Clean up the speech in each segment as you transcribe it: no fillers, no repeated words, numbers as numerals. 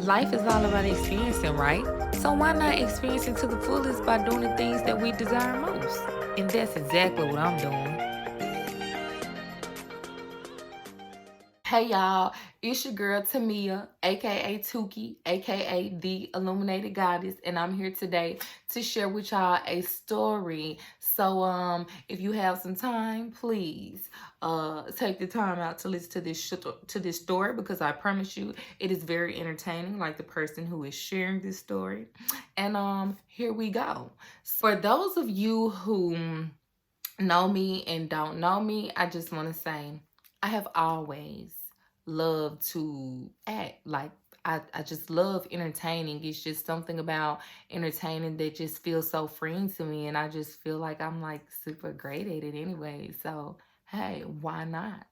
Life is all about experiencing, right? So why not experience it to the fullest by doing the things that we desire most? And that's exactly what I'm doing. Hey y'all, it's your girl Tamia, aka Tuki, aka the Illuminated Goddess, and I'm here today to share with y'all a story. So if you have some time, please take the time out to listen to this story, because I promise you it is very entertaining, like the person who is sharing this story. And here we go. For those of you who know me and don't know me, I just want to say I have always loved to act. Like, I just love entertaining. It's just something about entertaining that just feels so freeing to me. And I just feel like I'm like super great at it anyway. So, hey, why not?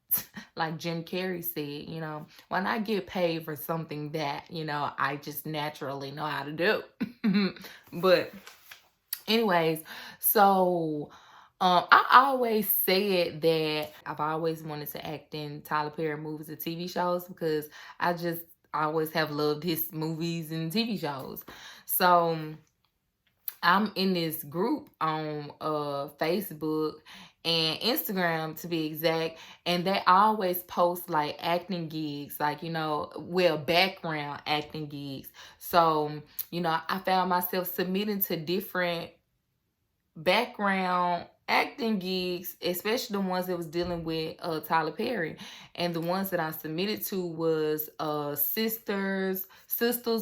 Like Jim Carrey said, why not get paid for something that, I just naturally know how to do? But, anyways, so I always said that I've always wanted to act in Tyler Perry movies or TV shows, because I always have loved his movies and TV shows. So I'm in this group on Facebook and Instagram, to be exact, and they always post like acting gigs, like, background acting gigs. So, I found myself submitting to different background acting gigs, especially the ones that was dealing with Tyler Perry. And the ones that I submitted to was sisters,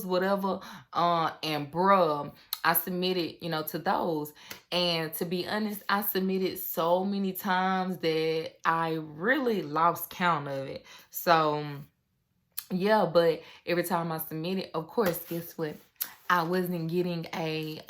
whatever, and bruh. I submitted, to those. And to be honest, I submitted so many times that I really lost count of it. So yeah, but every time I submitted, of course, guess what? I wasn't getting a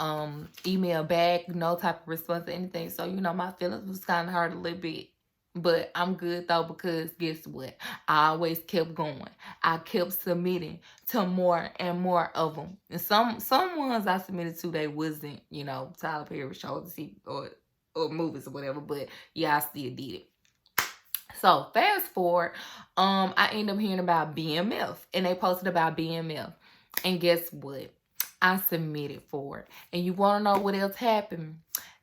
email back, no type of response or anything. So, my feelings was kind of hurt a little bit. But I'm good though, because guess what? I always kept going. I kept submitting to more and more of them. And some ones I submitted to, they wasn't, Tyler Perry shows or movies or whatever. But yeah, I still did it. So fast forward, I ended up hearing about BMF, and they posted about BMF. And guess what? I submitted for it. And you want to know what else happened?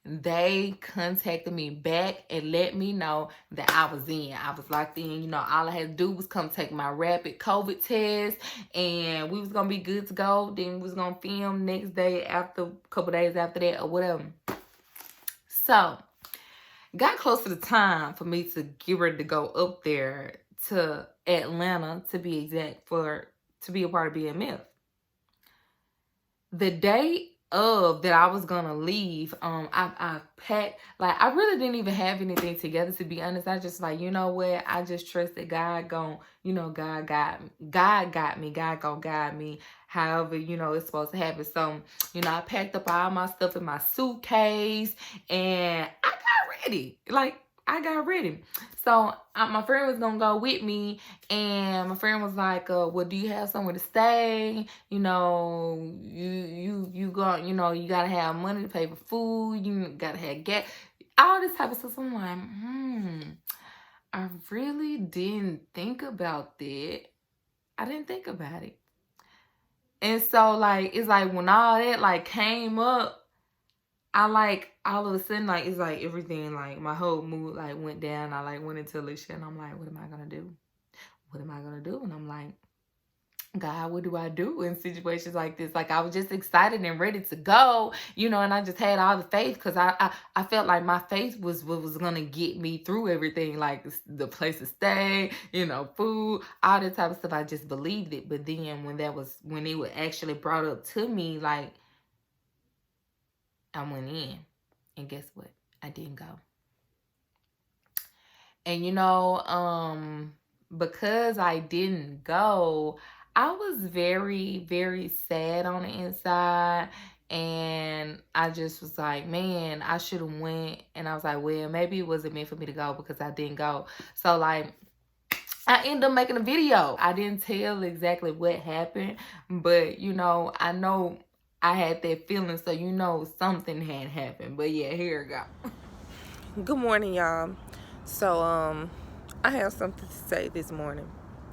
They contacted me back and let me know that I was in. I was locked in. All I had to do was come take my rapid COVID test, and we was going to be good to go. Then we was going to film next day, after a couple days after that, or whatever. So got close to the time for me to get ready to go up there to Atlanta, to be exact, to be a part of BMF. The day of that I was gonna leave, I packed, like, I really didn't even have anything together, to be honest. I just like, you know what, I just trust that God gon', God got me, God gon' guide me however, it's supposed to happen. So, I packed up all my stuff in my suitcase, and I got ready. Like, I got ready. So my friend was gonna go with me, and my friend was like, well, do you have somewhere to stay? You got, you gotta have money to pay for food, you gotta have gas, all this type of stuff. So I'm like, I really didn't think about that. I didn't think about it. And so, like, it's like when all that like came up, I like all of a sudden, like, it's like everything, like my whole mood like went down. I like went into this shit, and I'm like, what am I gonna do? What am I gonna do? And I'm like, God, what do I do in situations like this? Like, I was just excited and ready to go, and I just had all the faith, because I felt like my faith was what was gonna get me through everything, like the place to stay, food, all that type of stuff. I just believed it. But then when it was actually brought up to me, like, I went in, and guess what? I didn't go. And because I didn't go, I was very, very sad on the inside. And I just was like, man, I should have went. And I was like, well, maybe it wasn't meant for me to go, because I didn't go. So, like, I ended up making a video. I didn't tell exactly what happened, but, I know I had that feeling, so something had happened. But yeah, here we go. Good morning, y'all. So I have something to say this morning,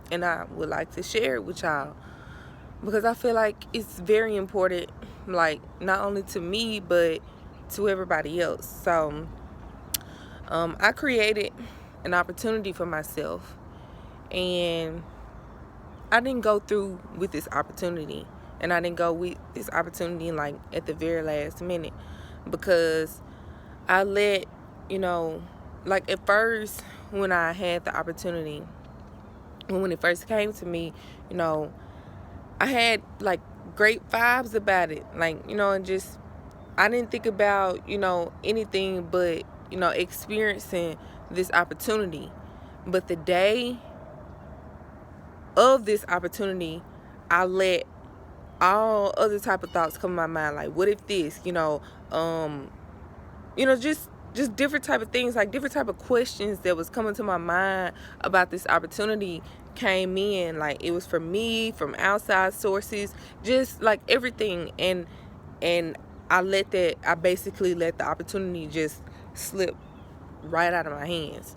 and I would like to share it with y'all. because I feel like it's very important, like not only to me but to everybody else. So I created an opportunity for myself, and I didn't go through with this opportunity, and I didn't go with this opportunity like at the very last minute, because I let, you know, like at first when I had the opportunity, when it first came to me, you know, I had like great vibes about it, like, and just I didn't think about, anything but, experiencing this opportunity. But the day of this opportunity, I let all other type of thoughts come in my mind, like what if this, just different type of things, like different type of questions that was coming to my mind about this opportunity came in. Like it was from me, from outside sources, just like everything. And I basically let the opportunity just slip right out of my hands.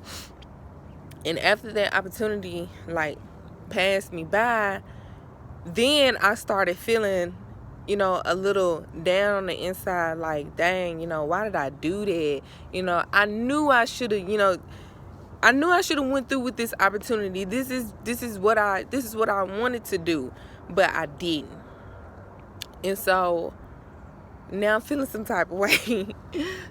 And after that opportunity like passed me by, then I started feeling, a little down on the inside, like, dang, why did I do that? I knew I should have, went through with this opportunity. This is what I wanted to do, but I didn't. And so now I'm feeling some type of way.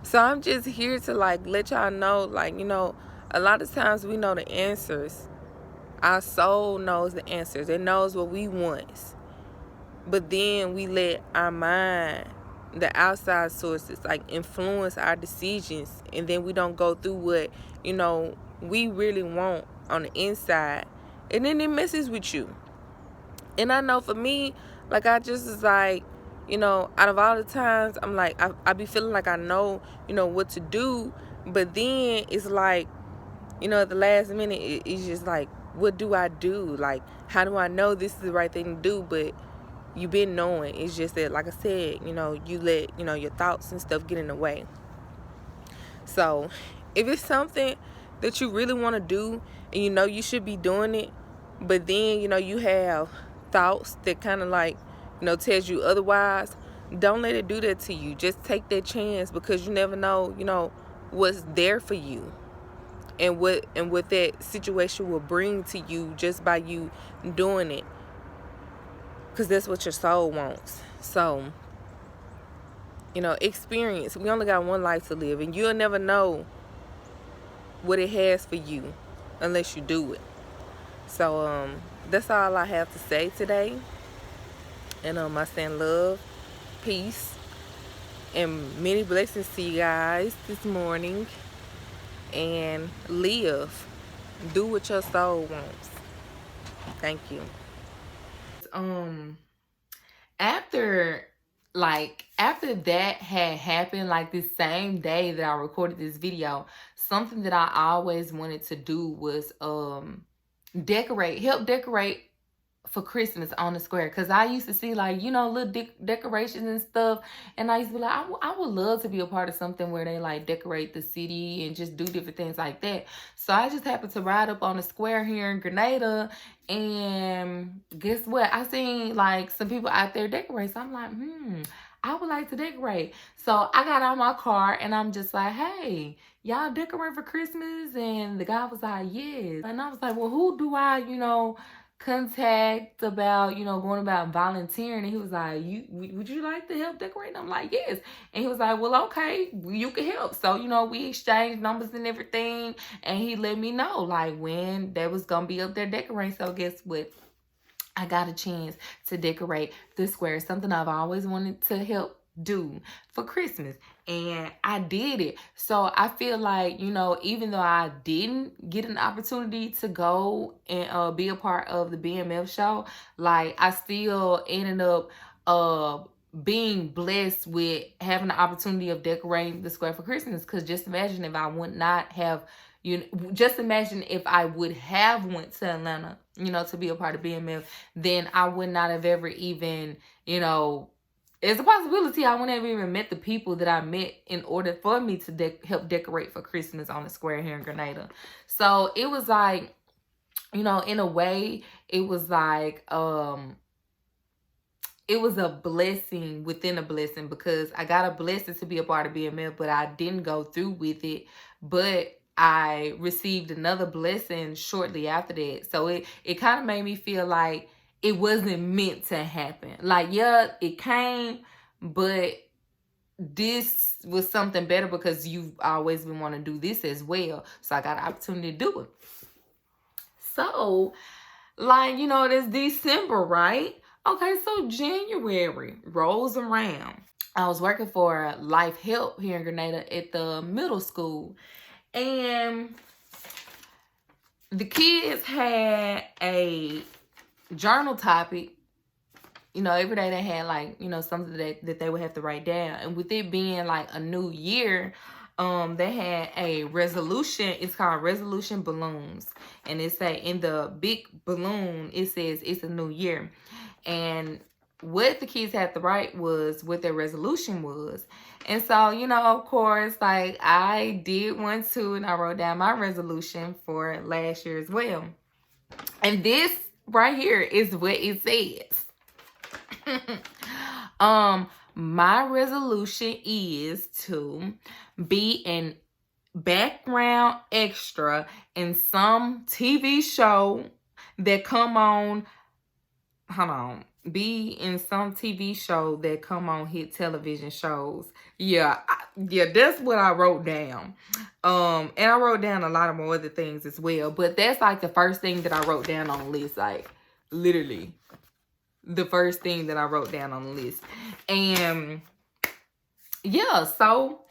So I'm just here to like let y'all know, like, a lot of times we know the answers. Our soul knows the answers. It knows what we want. But then we let our mind, the outside sources, like influence our decisions, and then we don't go through what, we really want on the inside. And then it messes with you. And I know for me, like I just is like, out of all the times, I'm like, I be feeling like I know, what to do. But then it's like, at the last minute, it's just like, what do I do? Like, how do I know this is the right thing to do? But you've been knowing. It's just that, like I said, you let, your thoughts and stuff get in the way. So if it's something that you really want to do and you should be doing it, but then, you have thoughts that kind of like, tells you otherwise, don't let it do that to you. Just take that chance, because you never know, what's there for you, and what that situation will bring to you just by you doing it, because that's what your soul wants. So, experience. We only got one life to live, and you'll never know what it has for you unless you do it. So, that's all I have to say today. And I send love, peace, and many blessings to you guys this morning. And live. Do what your soul wants. Thank you. um after after that had happened, like this same day that I recorded this video, something that I always wanted to do was help decorate for Christmas on the square, because I used to see, like, little decorations and stuff, and I used to be like, I would love to be a part of something where they like decorate the city and just do different things like that. So I just happened to ride up on the square here in Grenada, and guess what? I seen like some people out there decorate. So I'm like, I would like to decorate. So I got out my car and I'm just like, hey, y'all decorate for Christmas? And the guy was like, yes. And I was like, well, who do I, contact about, going about volunteering? And he was like, would you like to help decorate? And I'm like, yes. And he was like, well, okay, you can help. So, we exchanged numbers and everything, and he let me know like when they was gonna be up there decorating. So guess what? I got a chance to decorate the square, something I've always wanted to help do for Christmas, and I did it. So I feel like, even though I didn't get an opportunity to go and be a part of the BMF show, like I still ended up being blessed with having the opportunity of decorating the square for Christmas. Because just imagine if I would not have, just imagine if I would have went to Atlanta, to be a part of BMF, then I would not have ever even, it's a possibility I wouldn't have even met the people that I met in order for me to help decorate for Christmas on the square here in Grenada. So it was like, in a way, it was like, it was a blessing within a blessing, because I got a blessing to be a part of BMF, but I didn't go through with it. But I received another blessing shortly after that. So it kind of made me feel like it wasn't meant to happen. Like, yeah, it came, but this was something better, because you've always been wanting to do this as well. So I got an opportunity to do it. So, like, you know, it's December, right? Okay, so January rolls around. I was working for Life Help here in Grenada at the middle school. And the kids had a journal topic. You know, every day they had, like, you know, something that they would have to write down. And with it being like a new year, they had a resolution. It's called resolution balloons. And it say in the big balloon, it says it's a new year. And what the kids had to write was what their resolution was. And so, you know, of course, like, I did one too, and I wrote down my resolution for last year as well. And this right here is what it says. My resolution is to be an background extra in some TV show that come on. Hold on. Be in some TV show that come on hit television shows. Yeah, that's what I wrote down. And I wrote down a lot of more other things as well. But that's like the first thing that I wrote down on the list. Like, literally the first thing that I wrote down on the list. And yeah, so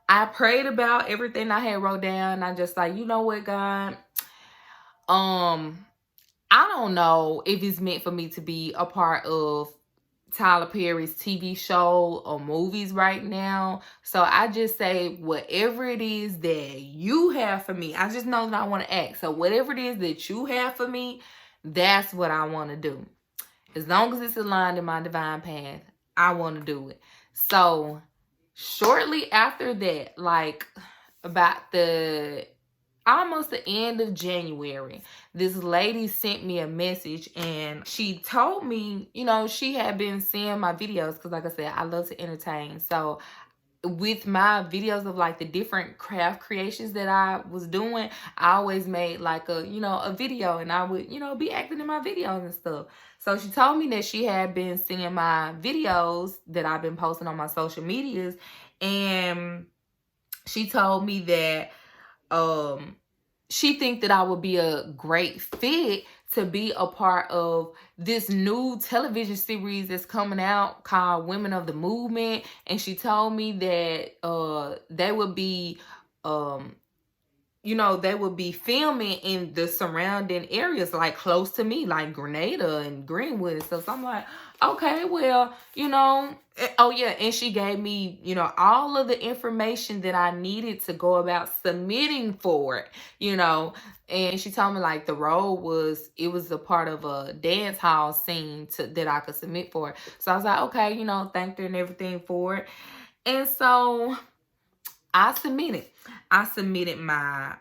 I prayed about everything I had wrote down. I just like, you know what, God? I don't know if it's meant for me to be a part of Tyler Perry's TV show or movies right now. So I just say, whatever it is that you have for me, I just know that I want to act. So whatever it is that you have for me, that's what I want to do. As long as it's aligned in my divine path, I want to do it. So shortly after that, like about almost the end of January, this lady sent me a message, and she told me, you know, she had been seeing my videos, because like I said, I love to entertain. So with my videos of like the different craft creations that I was doing, I always made like a, you know, a video, and I would, you know, be acting in my videos and stuff. So she told me that she had been seeing my videos that I've been posting on my social medias, and she told me that she think that I would be a great fit to be a part of this new television series that's coming out called Women of the Movement. And she told me that they would be you know, they would be filming in the surrounding areas, like close to me, like Grenada and Greenwood and stuff. So I'm like, okay, well, you know, oh yeah, and she gave me, you know, all of the information that I needed to go about submitting for it, you know. And she told me like the role was a part of a dance hall scene that I could submit for. So I was like, okay, you know, thanked her and everything for it. And so I submitted my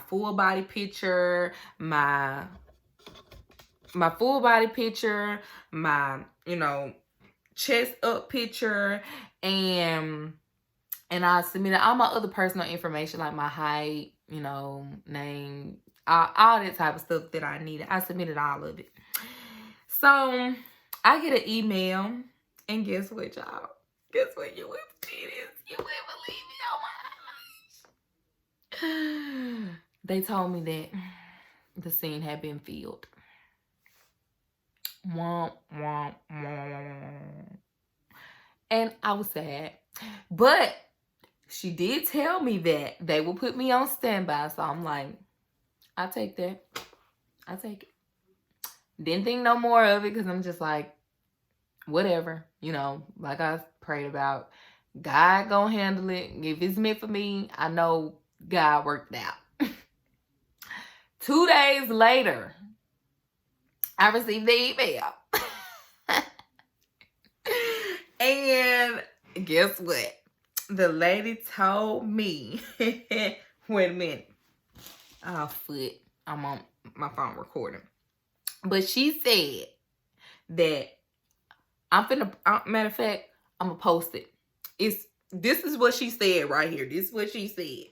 full body picture, my full body picture, my, you know, chest up picture, and I submitted all my other personal information, like my height, you know, name, all that type of stuff that I needed. I submitted all of it. So I get an email, and guess what, y'all? Guess what? You wouldn't believe this. You wouldn't believe it. Oh my gosh. They told me that the scene had been filled. Womp, womp, womp. And I was sad. But she did tell me that they will put me on standby. So I'm like, I take that. I take it. Didn't think no more of it, because I'm just like, whatever. You know, like I prayed about, God gonna handle it. If it's meant for me, I know God worked it out. 2 days later, I received the email. And guess what? The lady told me, wait a minute. Oh, foot. I'm on my phone recording. But she said that matter of fact, I'm gonna post it. This is what she said right here. This is what she said.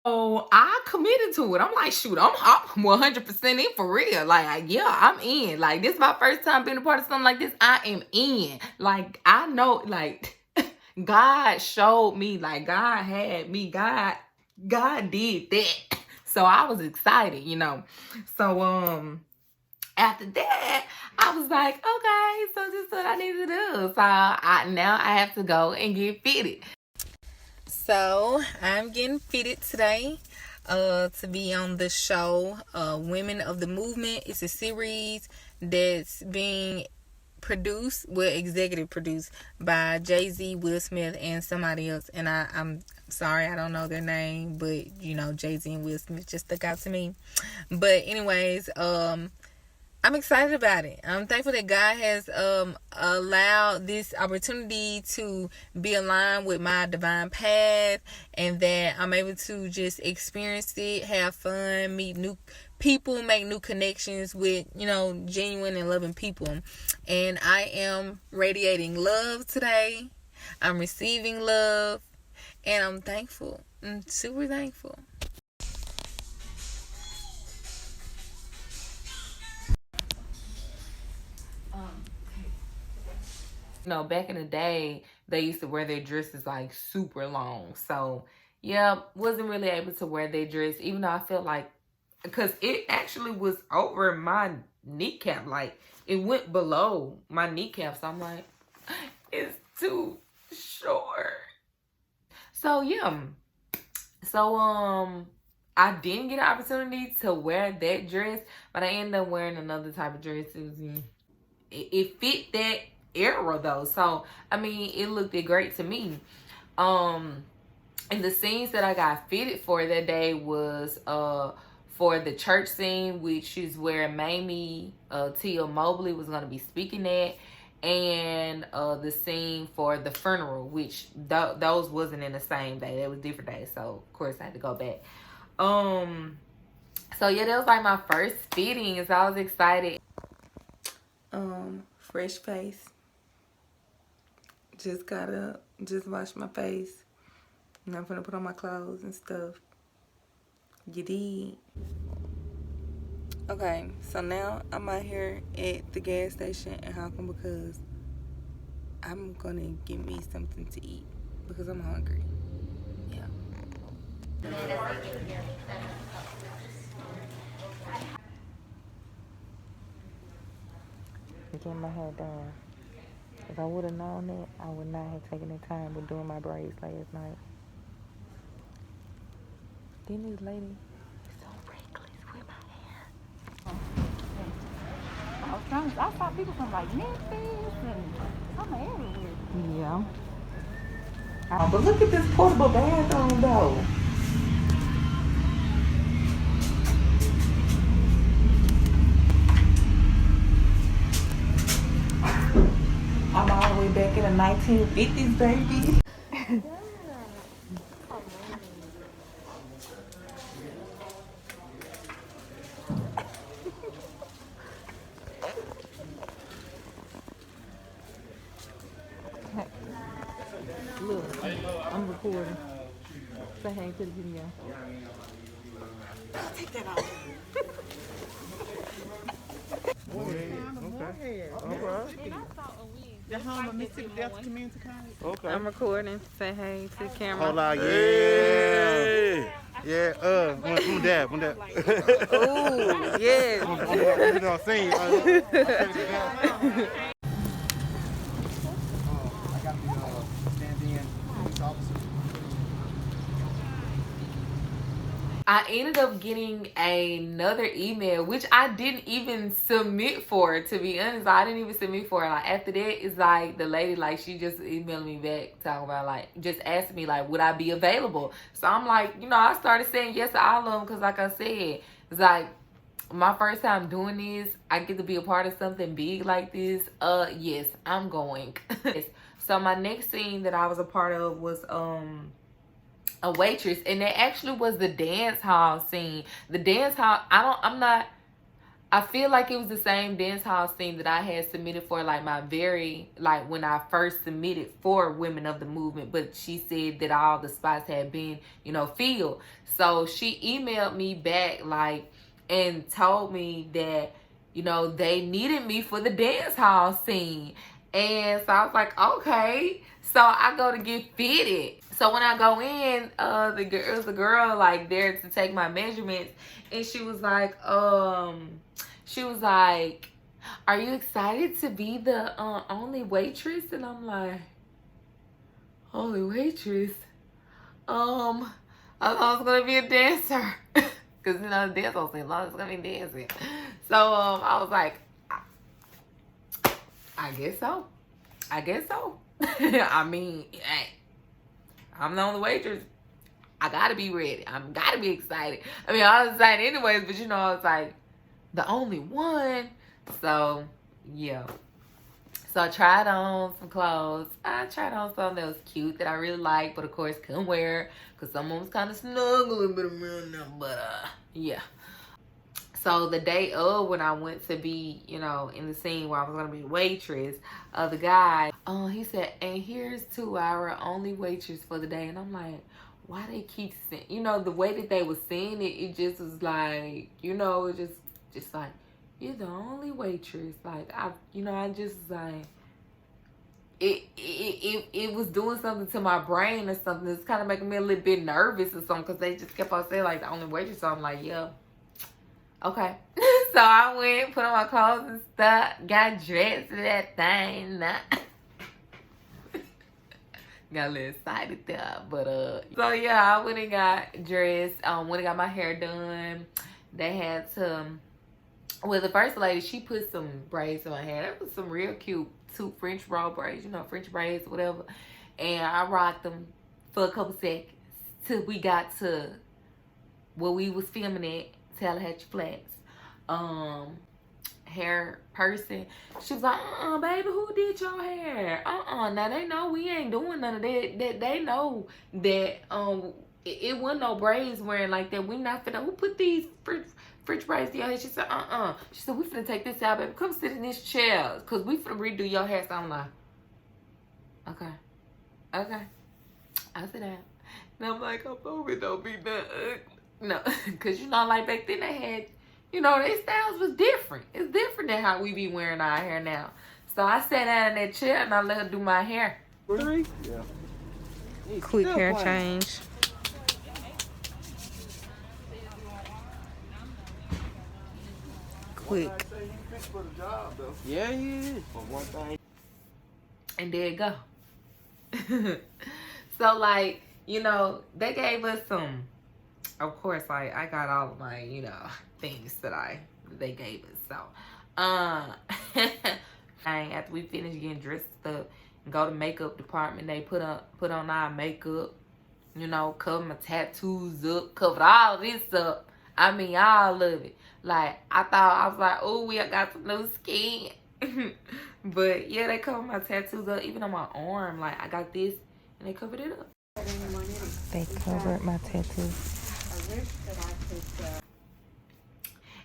Oh, I committed to it. I'm like, shoot, I'm 100% in for real. Like, yeah, I'm in. Like, this is my first time being a part of something like this. I am in. Like, I know, like, God showed me, like, God had me. God did that. So I was excited, you know. So after that, I was like, okay, so this is what I need to do. So now I have to go and get fitted. So I'm getting fitted today to be on the show Women of the Movement. It's a series that's being executive produced by Jay-Z, Will Smith, and somebody else. And I'm sorry, I don't know their name, but you know, Jay-Z and Will Smith just stuck out to me. But anyways, I'm excited about it. I'm thankful that God has allowed this opportunity to be aligned with my divine path, and that I'm able to just experience it, have fun, meet new people, make new connections with, you know, genuine and loving people. And I am radiating love today. I'm receiving love, and I'm thankful. I'm super thankful. You know, back in the day, they used to wear their dresses like super long. So, yeah, wasn't really able to wear their dress, even though I felt like, because it actually was over my kneecap. Like, it went below my kneecap. So I'm like, it's too short. So, yeah. So, I didn't get an opportunity to wear that dress, but I ended up wearing another type of dress. It fit that era though, so I mean, it looked great to me. And the scenes that I got fitted for that day was for the church scene, which is where Mamie Tia Mobley was going to be speaking at, and the scene for the funeral, which those wasn't in the same day, they was different days, so of course I had to go back. So yeah, that was like my first fitting, so I was excited. Fresh face. Just got up, just washed my face. And I'm gonna put on my clothes and stuff. You did. Okay, so now I'm out here at the gas station in Hawthorne because I'm gonna get me something to eat because I'm hungry. Yeah. Getting my hair done. If I would have known that, I would not have taken the time with doing my braids last night. Then this lady is so reckless with my hair. I saw people from like Memphis and some everywhere. Yeah. But look at this portable bathroom though. I'm all the way back in the 1950s, baby. Look, I'm recording. Say hey to the video. Take that off. Okay. The home of Mississippi Delta Community College. Okay. I'm recording. Say hey to the camera. Hold on, yeah. Yeah, one dab. Oh, yes. You know what I'm saying? I got the stand-in police officer. I ended up getting another email, which I didn't even submit for, to be honest. I didn't even submit for it. Like, after that, it's like the lady, like, she just emailed me back talking about, like, just asking me, like, would I be available? So I'm like, you know, I started saying yes to all of them because, like I said, it's like my first time doing this. I get to be a part of something big like this. Yes, I'm going. So my next scene that I was a part of was a waitress, and it actually was the dance hall scene. The dance hall, I feel like it was the same dance hall scene that I had submitted for, like, when I first submitted for Women of the Movement, but she said that all the spots had been, you know, filled. So she emailed me back, like, and told me that, you know, they needed me for the dance hall scene. And so I was like, okay. So I go to get fitted. So when I go in, it was a girl, like, there to take my measurements, and she was like, are you excited to be the only waitress? And I'm like, only waitress? I thought I was gonna be a dancer. Cause, you know, the dance whole thing, long as it's gonna be dancing. So I was like, I guess so. I mean, hey, I'm the only waitress. I gotta be ready. I'm gotta be excited. I mean, I was excited anyways, but you know, I was like, the only one. So, yeah. So I tried on some clothes. I tried on something that was cute that I really liked, but of course couldn't wear because some of them was kind of snug a little bit around them. But, yeah. So the day of when I went to be, you know, in the scene where I was going to be a waitress, the guy, he said, and here's to our only waitress for the day. And I'm like, why they keep saying, you know, the way that they were saying it, it just was like, you know, just like, you're the only waitress. Like, I just like, it was doing something to my brain or something. It's kind of making me a little bit nervous or something because they just kept on saying, like, the only waitress. So I'm like, yeah. Okay. So I went, put on my clothes and stuff, got dressed to that thing. Got a little excited there. But, so yeah, I went and got dressed. Went and got my hair done. They had to, well, the first lady, she put some braids in my hair. That was some real cute, two French roll braids, you know, French braids, whatever. And I rocked them for a couple seconds till we got to where we was filming at, Tallahatchie Flats. Hair person, she was like, baby, who did your hair? Now they know we ain't doing none of that. They know that it wasn't no braids wearing like that. We not finna, who put these French braids in your hair? She said, She said, we finna take this out, baby. Come sit in this chair, cause we finna redo your hair. So I'm like, okay. I sit down. And I'm like, I hope it don't be done. No, cause you know, like back then they had, you know, their styles was different. It's different than how we be wearing our hair now. So I sat down in that chair and I let her do my hair. Yeah. Quick hair change. Quick. Yeah, yeah. For one thing. And there you go. So, like, you know, they gave us some, of course, like, I got all of my, you know, things that they gave us. So, after we finished getting dressed up and go to makeup department, they put on our makeup, you know, cover my tattoos up, covered all this up. I mean, all of it. Like, I was like, oh, we got some new skin. But yeah, they covered my tattoos up, even on my arm. Like, I got this, and they covered it up. They covered my tattoo.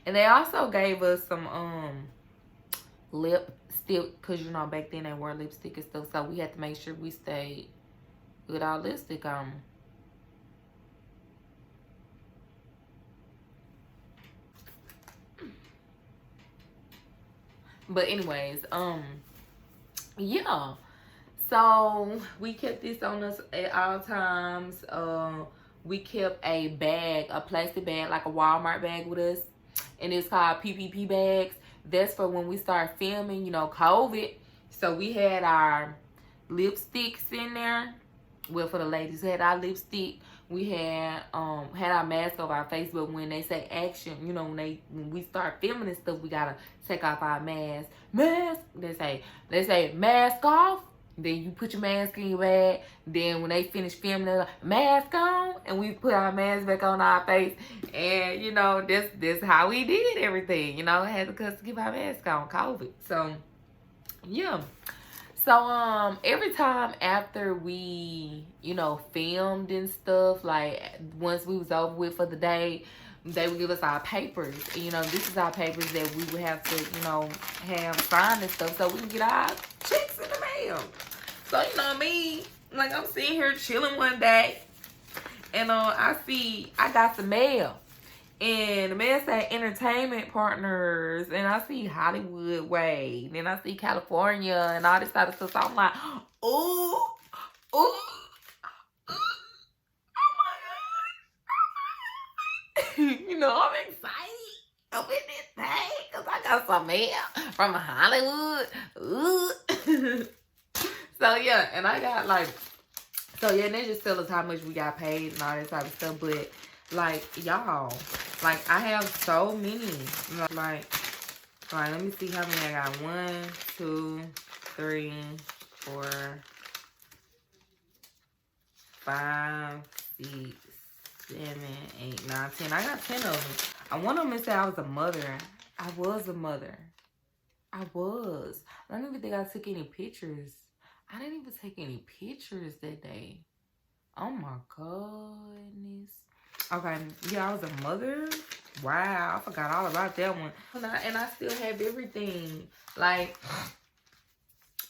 And they also gave us some lipstick, because you know back then they wore lipstick and stuff, so we had to make sure we stayed with our lipstick on. But anyways, yeah. So we kept this on us at all times. We kept a bag, a plastic bag, like a Walmart bag with us. And it's called PPP bags. That's for when we start filming, you know, COVID. So we had our lipsticks in there. Well, for the ladies, we had our lipstick. we had our mask over our face, but when they say action, you know, when we start filming and stuff, we gotta take off our mask. Mask. They say mask off. Then you put your mask in your bag. Then when they finish filming, they're like, mask on, and we put our mask back on our face. And you know, this how we did everything. You know, had to keep our mask on, COVID. So yeah. So every time after we, you know, filmed and stuff, like once we was over with for the day, they would give us our papers. And, you know, this is our papers that we would have to, you know, have signed and stuff so we can get our checks in the mail. So, you know me, like I'm sitting here chilling one day and I got some mail. And the man said entertainment partners, and I see Hollywood Way, and I see California, and all this type of stuff. So I'm like, ooh, oh my God. You know, I'm excited up in this thing because I got some mail from Hollywood. Ooh. So yeah, and I got like, so yeah, and they just tell us how much we got paid and all that type of stuff. But like, y'all, like I have so many. Like let me see how many I got. 1, 2, 3, 4, 5, 6, 7, 8, 9, 10. I got 10 of them. I want them to say I was a mother. I was a mother. I was. I don't even think I took any pictures. I didn't even take any pictures that day. Oh my goodness. Okay, yeah, I was a mother. Wow, I forgot all about that one. And I still have everything. Like,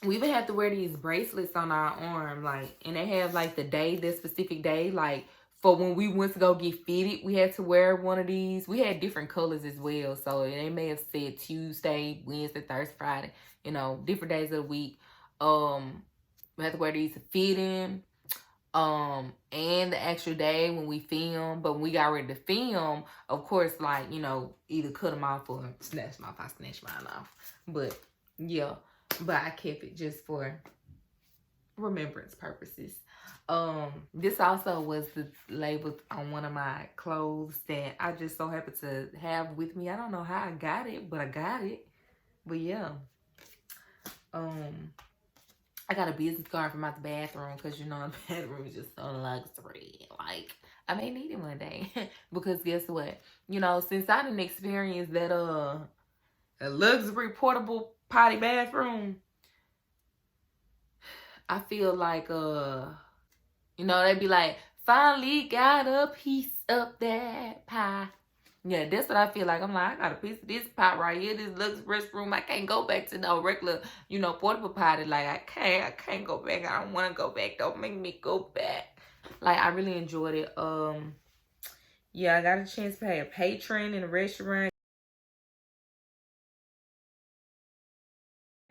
we even have to wear these bracelets on our arm. Like, and they have like the specific day. Like, for when we went to go get fitted, we had to wear one of these. We had different colors as well. So they may have said Tuesday, Wednesday, Thursday, Friday. You know, different days of the week. We had to wear these to fit in. And the extra day when we film, but when we got ready to film, of course, like, you know, either cut them off or snatch them off. I snatched mine off. But yeah, but I kept it just for remembrance purposes. This also was the label on one of my clothes that I just so happened to have with me. I don't know how I got it, but I got it. But yeah. I got a business card from out the bathroom because, you know, the bathroom is just so luxury. Like, I may need it one day. Because guess what? You know, since I didn't experience that a luxury portable potty bathroom, I feel like, you know, they'd be like, finally got a piece of that pie. Yeah, that's what I feel like. I'm like, I got a piece of this pot right here, this luxury restroom. I can't go back to no regular, you know, portable potty. Like, I can't go back. I don't want to go back. Don't make me go back. Like, I really enjoyed it. Yeah, I got a chance to pay a patron in a restaurant.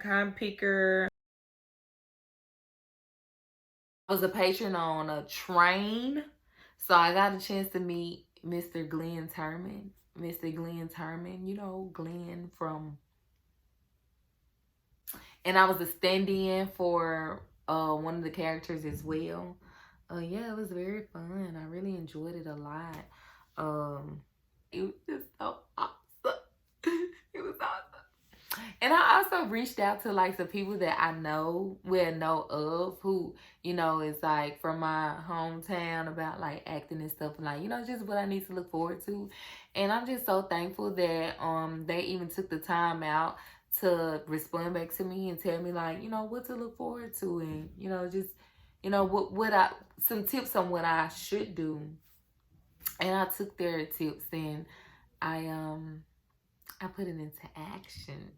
Con picker. I was a patron on a train. So I got a chance to meet Mr. Glenn Turman. Mr. Glenn Turman, you know, Glenn from... And I was a stand-in for one of the characters as well. Yeah, it was very fun. I really enjoyed it a lot. It was just so awesome. It was awesome. And I also reached out to like some people that I know of who, you know, is like from my hometown about like acting and stuff, and like, you know, just what I need to look forward to. And I'm just so thankful that they even took the time out to respond back to me and tell me like, you know, what to look forward to, and, you know, just, you know, some tips on what I should do. And I took their tips and I put it into action.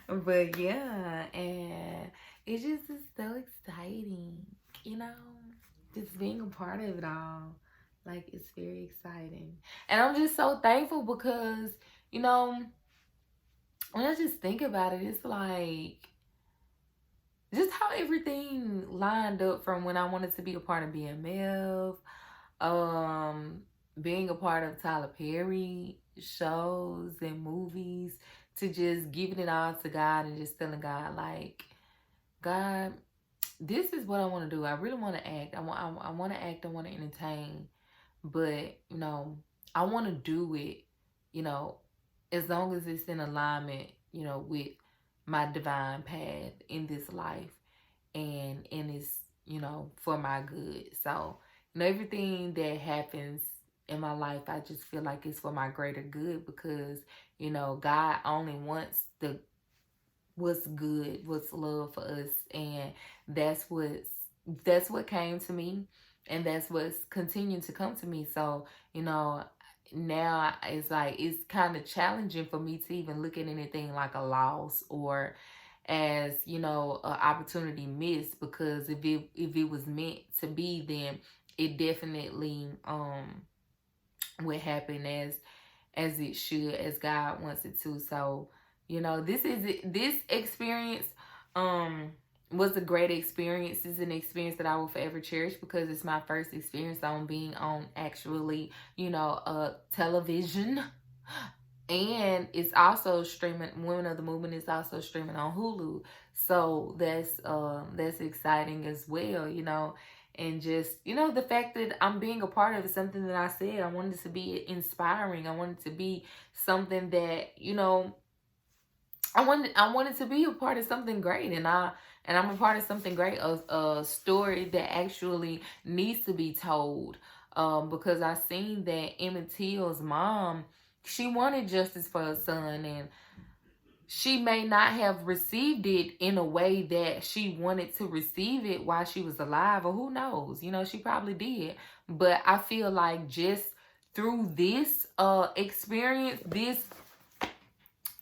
But yeah, and it just is so exciting, you know, just being a part of it all. Like, it's very exciting. And I'm just so thankful because, you know, when I just think about it, it's like just how everything lined up from when I wanted to be a part of BMF, being a part of Tyler Perry shows and movies, to just giving it all to God and just telling God, like, God, this is what I want to do. I really want to act. I want to act. I want to entertain. But, you know, I want to do it, you know, as long as it's in alignment, you know, with my divine path in this life, and it's, you know, for my good. So, you know, everything that happens in my life, I just feel like it's for my greater good, because, you know, God only wants what's good, what's love for us, and that's what came to me, and that's what's continuing to come to me. So, you know, now it's like it's kind of challenging for me to even look at anything like a loss, or as, you know, an opportunity missed, because if it was meant to be, then it definitely would happen as it should, as God wants it to. So, you know, this experience was a great experience. It's an experience that I will forever cherish, because it's my first experience on being on actually, you know, television. And it's also streaming. Women of the Movement is also streaming on Hulu. So that's exciting as well, you know. And just, you know, the fact that I'm being a part of it, something that I said, I wanted it to be inspiring. I wanted it to be something that, you know, I wanted to be a part of something great, and I'm a part of something great, a story that actually needs to be told. Because I seen that Emmett Till's mom, she wanted justice for her son, and she may not have received it in a way that she wanted to receive it while she was alive, or who knows, you know, she probably did. But I feel like just through this experience,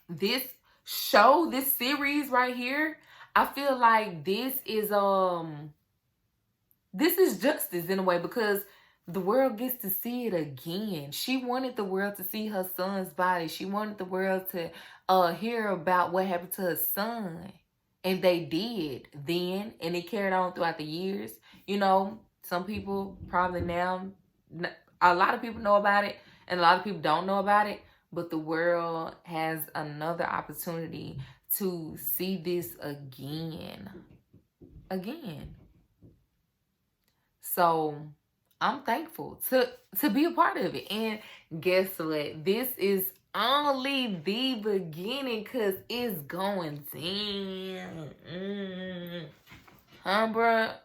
this show, this series right here, I feel like this is justice in a way, because the world gets to see it again. She wanted the world to see her son's body. She wanted the world to hear about what happened to her son. And they did then, and it carried on throughout the years. You know, some people probably now, a lot of people know about it, and a lot of people don't know about it. But the world has another opportunity to see this again. So I'm thankful to be a part of it. And guess what? This is only the beginning, because it's going down. Huh, bruh?